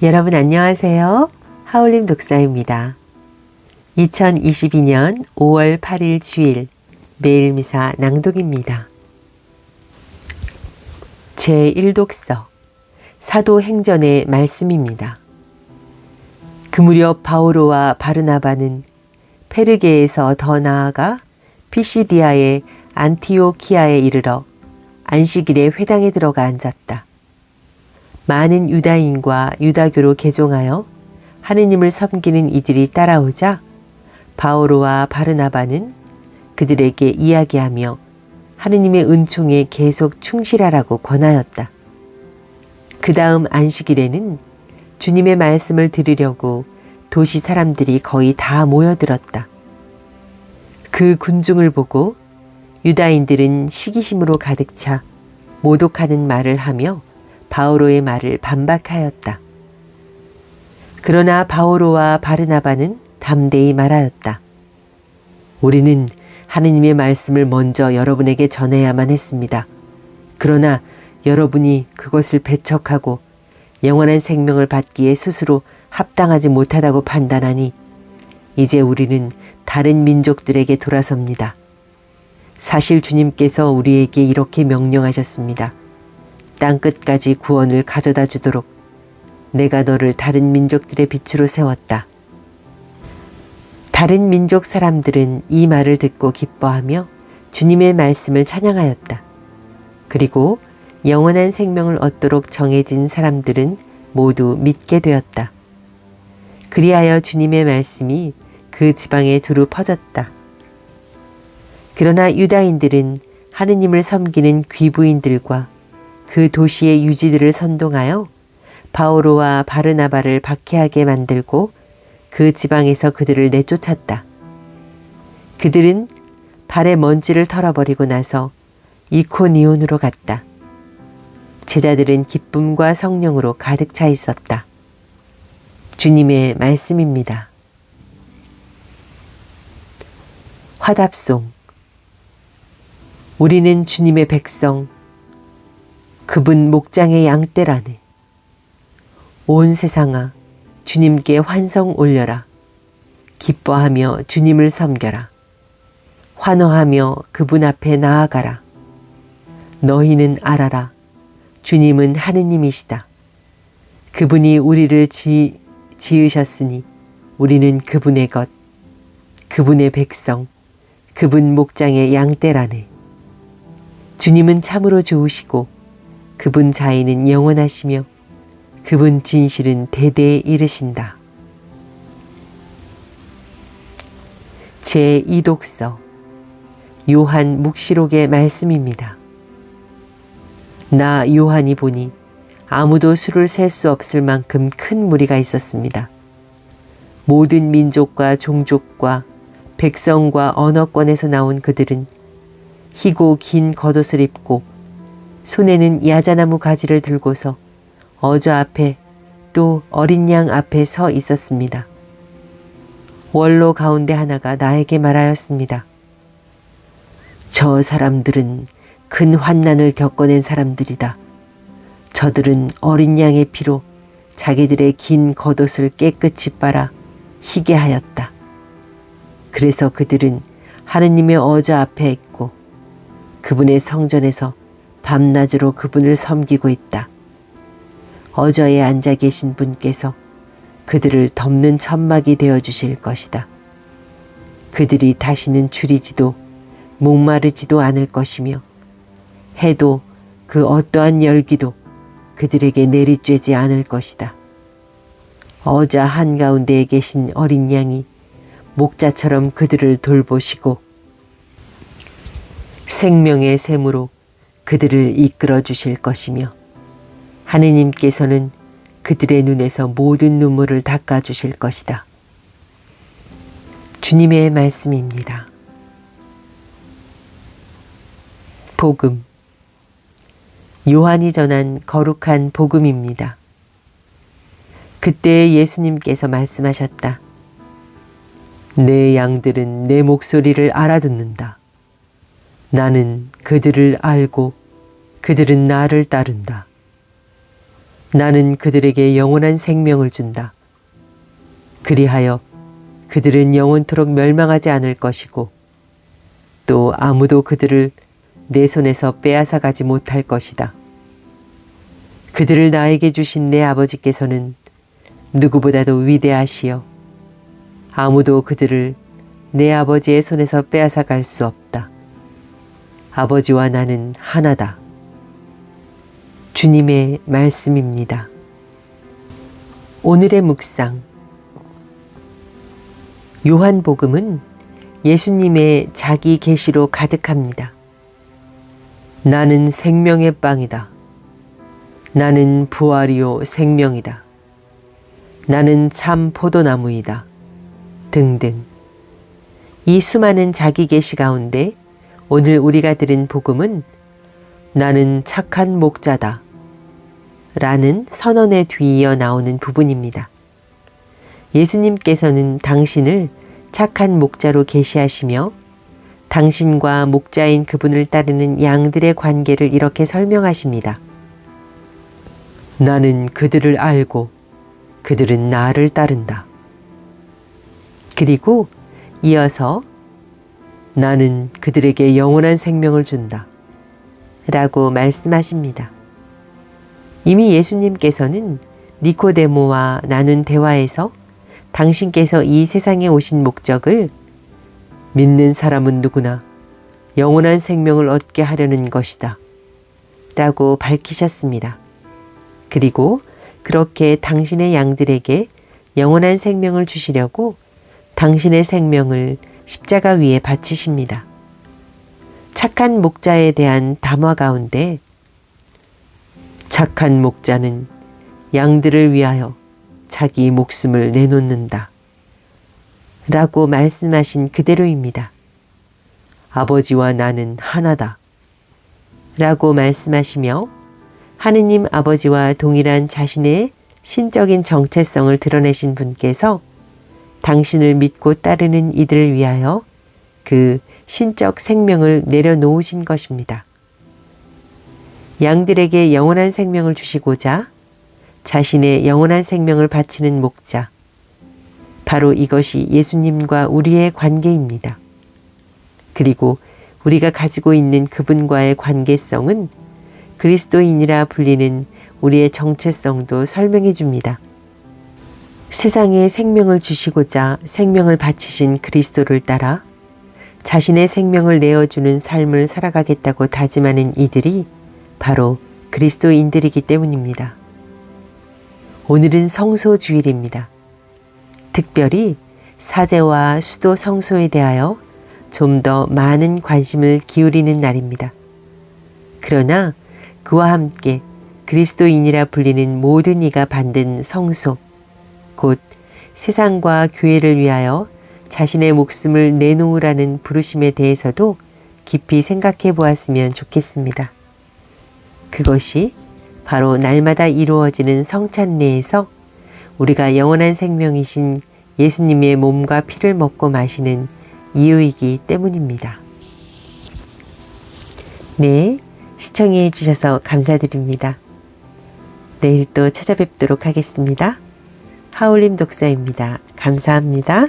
여러분 안녕하세요. 하울림 독사입니다. 2022년 5월 8일 주일 매일미사 낭독입니다. 제1독서 사도행전의 말씀입니다. 그 무렵 바오로와 바르나바는 페르게에서 더 나아가 피시디아의 안티오키아에 이르러 안식일에 회당에 들어가 앉았다. 많은 유다인과 유다교로 개종하여 하느님을 섬기는 이들이 따라오자 바오로와 바르나바는 그들에게 이야기하며 하느님의 은총에 계속 충실하라고 권하였다. 그 다음 안식일에는 주님의 말씀을 들으려고 도시 사람들이 거의 다 모여들었다. 그 군중을 보고 유다인들은 시기심으로 가득 차 모독하는 말을 하며 바오로의 말을 반박하였다. 그러나 바오로와 바르나바는 담대히 말하였다. 우리는 하느님의 말씀을 먼저 여러분에게 전해야만 했습니다. 그러나 여러분이 그것을 배척하고 영원한 생명을 받기에 스스로 합당하지 못하다고 판단하니 이제 우리는 다른 민족들에게 돌아섭니다. 사실 주님께서 우리에게 이렇게 명령하셨습니다. 땅끝까지 구원을 가져다 주도록 내가 너를 다른 민족들의 빛으로 세웠다. 다른 민족 사람들은 이 말을 듣고 기뻐하며 주님의 말씀을 찬양하였다. 그리고 영원한 생명을 얻도록 정해진 사람들은 모두 믿게 되었다. 그리하여 주님의 말씀이 그 지방에 두루 퍼졌다. 그러나 유다인들은 하느님을 섬기는 귀부인들과 그 도시의 유지들을 선동하여 바오로와 바르나바를 박해하게 만들고 그 지방에서 그들을 내쫓았다. 그들은 발에 먼지를 털어버리고 나서 이코니온으로 갔다. 제자들은 기쁨과 성령으로 가득 차 있었다. 주님의 말씀입니다. 화답송. 우리는 주님의 백성, 그분 목장의 양떼라네. 온 세상아, 주님께 환성 올려라. 기뻐하며 주님을 섬겨라. 환호하며 그분 앞에 나아가라. 너희는 알아라. 주님은 하느님이시다. 그분이 우리를 지으셨으니 우리는 그분의 것, 그분의 백성, 그분 목장의 양떼라네. 주님은 참으로 좋으시고 그분 자애는 영원하시며 그분 진실은 대대에 이르신다. 제2독서 요한 묵시록의 말씀입니다. 나 요한이 보니 아무도 수를 셀 수 없을 만큼 큰 무리가 있었습니다. 모든 민족과 종족과 백성과 언어권에서 나온 그들은 희고 긴 겉옷을 입고 손에는 야자나무 가지를 들고서 어저 앞에 또 어린 양 앞에 서 있었습니다. 원로 가운데 하나가 나에게 말하였습니다. 저 사람들은 큰 환난을 겪어낸 사람들이다. 저들은 어린 양의 피로 자기들의 긴 겉옷을 깨끗이 빨아 희게 하였다. 그래서 그들은 하느님의 어저 앞에 있고 그분의 성전에서 밤낮으로 그분을 섬기고 있다. 어저에 앉아 계신 분께서 그들을 덮는 천막이 되어 주실 것이다. 그들이 다시는 추리지도 목마르지도 않을 것이며 해도 그 어떠한 열기도 그들에게 내리쬐지 않을 것이다. 어저 한가운데에 계신 어린 양이 목자처럼 그들을 돌보시고 생명의 샘으로 그들을 이끌어 주실 것이며 하느님께서는 그들의 눈에서 모든 눈물을 닦아 주실 것이다. 주님의 말씀입니다. 복음. 요한이 전한 거룩한 복음입니다. 그때 예수님께서 말씀하셨다. 내 양들은 내 목소리를 알아듣는다. 나는 그들을 알고 그들은 나를 따른다. 나는 그들에게 영원한 생명을 준다. 그리하여 그들은 영원토록 멸망하지 않을 것이고 또 아무도 그들을 내 손에서 빼앗아 가지 못할 것이다. 그들을 나에게 주신 내 아버지께서는 누구보다도 위대하시여 아무도 그들을 내 아버지의 손에서 빼앗아 갈 수 없다. 아버지와 나는 하나다. 주님의 말씀입니다. 오늘의 묵상. 요한복음은 예수님의 자기 계시로 가득합니다. 나는 생명의 빵이다. 나는 부활이요 생명이다. 나는 참 포도나무이다. 등등. 이 수많은 자기 계시 가운데 오늘 우리가 들은 복음은 나는 착한 목자다 라는 선언에 뒤이어 나오는 부분입니다. 예수님께서는 당신을 착한 목자로 계시하시며 당신과 목자인 그분을 따르는 양들의 관계를 이렇게 설명하십니다. 나는 그들을 알고 그들은 나를 따른다. 그리고 이어서 나는 그들에게 영원한 생명을 준다 라고 말씀하십니다. 이미 예수님께서는 니코데모와 나눈 대화에서 당신께서 이 세상에 오신 목적을 믿는 사람은 누구나 영원한 생명을 얻게 하려는 것이다 라고 밝히셨습니다. 그리고 그렇게 당신의 양들에게 영원한 생명을 주시려고 당신의 생명을 십자가 위에 바치십니다. 착한 목자에 대한 담화 가운데 착한 목자는 양들을 위하여 자기 목숨을 내놓는다 라고 말씀하신 그대로입니다. 아버지와 나는 하나다 라고 말씀하시며 하느님 아버지와 동일한 자신의 신적인 정체성을 드러내신 분께서 당신을 믿고 따르는 이들을 위하여 그 신적 생명을 내려놓으신 것입니다. 양들에게 영원한 생명을 주시고자 자신의 영원한 생명을 바치는 목자. 바로 이것이 예수님과 우리의 관계입니다. 그리고 우리가 가지고 있는 그분과의 관계성은 그리스도인이라 불리는 우리의 정체성도 설명해 줍니다. 세상에 생명을 주시고자 생명을 바치신 그리스도를 따라 자신의 생명을 내어주는 삶을 살아가겠다고 다짐하는 이들이 바로 그리스도인들이기 때문입니다. 오늘은 성소주일입니다. 특별히 사제와 수도 성소에 대하여 좀 더 많은 관심을 기울이는 날입니다. 그러나 그와 함께 그리스도인이라 불리는 모든 이가 받는 성소, 곧 세상과 교회를 위하여 자신의 목숨을 내놓으라는 부르심에 대해서도 깊이 생각해 보았으면 좋겠습니다. 그것이 바로 날마다 이루어지는 성찬례에서 우리가 영원한 생명이신 예수님의 몸과 피를 먹고 마시는 이유이기 때문입니다. 네, 시청해 주셔서 감사드립니다. 내일 또 찾아뵙도록 하겠습니다. 하울림 독사입니다. 감사합니다.